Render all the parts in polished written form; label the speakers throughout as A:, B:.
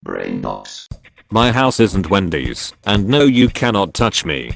A: Brainbox.
B: My house isn't Wendy's, and no, you cannot touch me.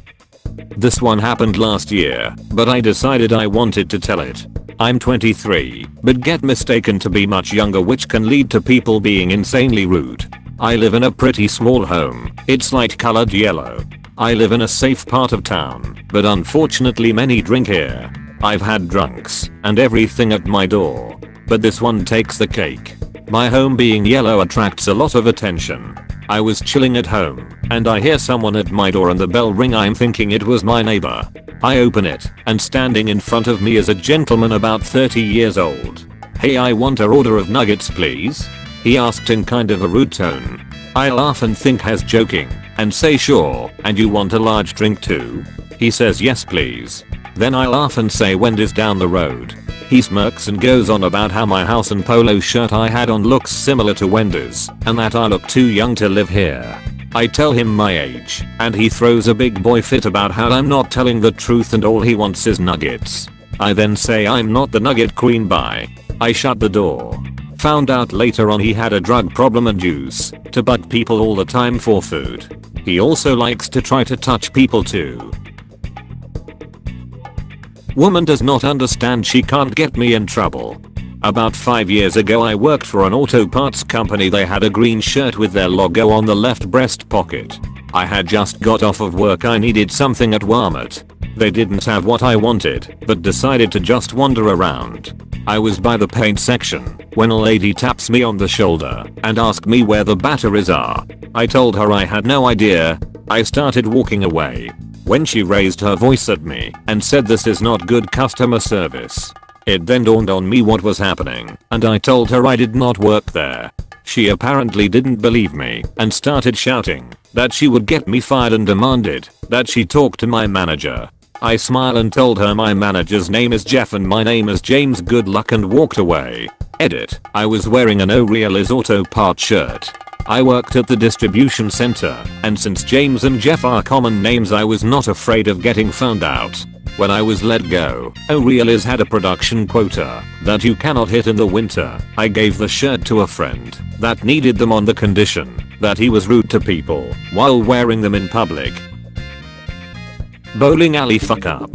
B: This one happened last year, but I decided I wanted to tell it. I'm 23, but get mistaken to be much younger, which can lead to people being insanely rude. I live in a pretty small home. It's light colored yellow. I live in a safe part of town, but unfortunately many drink here. I've had drunks and everything at my door, but this one takes the cake. My home being yellow attracts a lot of attention. I was chilling at home, and I hear someone at my door and the bell ring. I'm thinking it was my neighbor. I open it, and standing in front of me is a gentleman about 30 years old. "Hey, I want an order of nuggets please," he asked in kind of a rude tone. I laugh and think he's joking, and say sure, "And you want a large drink too?" He says yes please. Then I laugh and say Wendy's down the road. He smirks and goes on about how my house and polo shirt I had on looks similar to Wendy's, and that I look too young to live here. I tell him my age, and he throws a big boy fit about how I'm not telling the truth and all he wants is nuggets. I then say I'm not the nugget queen, bye. I shut the door. Found out later on he had a drug problem and used to bug people all the time for food. He also likes to try to touch people too. Woman does not understand she can't get me in trouble. About 5 years ago I worked for an auto parts company. They had a green shirt with their logo on the left breast pocket. I had just got off of work. I needed something at Walmart. They didn't have what I wanted, but decided to just wander around. I was by the paint section when a lady taps me on the shoulder and asked me where the batteries are. I told her I had no idea. I started walking away when she raised her voice at me and said this is not good customer service. It then dawned on me what was happening, and I told her I did not work there. She apparently didn't believe me and started shouting that she would get me fired and demanded that she talk to my manager. I smiled and told her my manager's name is Jeff and my name is James, good luck, and walked away. Edit. I was wearing an O'Reilly's auto part shirt. I worked at the distribution center, and since James and Jeff are common names I was not afraid of getting found out. When I was let go, O'Reilly's had a production quota that you cannot hit in the winter. I gave the shirt to a friend that needed them on the condition that he was rude to people while wearing them in public. Bowling alley fuck up.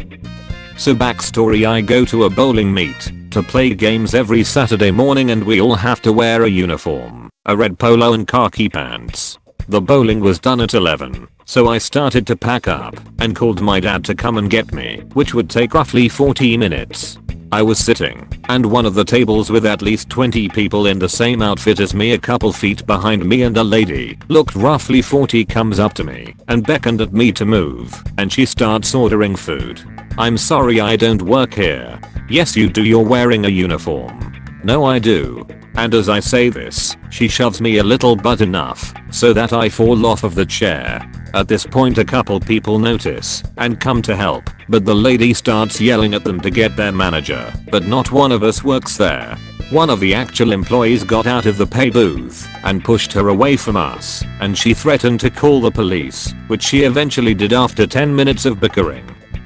B: So backstory, I go to a bowling meet to play games every Saturday morning, and we all have to wear a uniform, a red polo and khaki pants. The bowling was done at 11, so I started to pack up and called my dad to come and get me, which would take roughly 40 minutes. I was sitting and one of the tables with at least 20 people in the same outfit as me a couple feet behind me, and a lady looked roughly 40 comes up to me and beckoned at me to move, and she starts ordering food. "I'm sorry, I don't work here." "Yes you do, you're wearing a uniform." "No I do." And as I say this, she shoves me a little but enough so that I fall off of the chair. At this point a couple people notice and come to help, but the lady starts yelling at them to get their manager, but not one of us works there. One of the actual employees got out of the pay booth and pushed her away from us, and she threatened to call the police, which she eventually did after 10 minutes of bickering.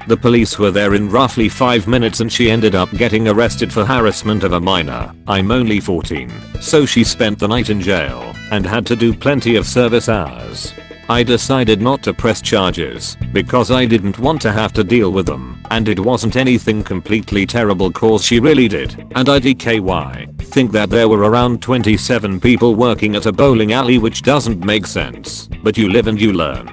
B: The police were there in roughly 5 minutes and she ended up getting arrested for harassment of a minor. I'm only 14, so she spent the night in jail and had to do plenty of service hours. I decided not to press charges because I didn't want to have to deal with them, and it wasn't anything completely terrible cause she really did. And IDKY think that there were around 27 people working at a bowling alley, which doesn't make sense, but you live and you learn.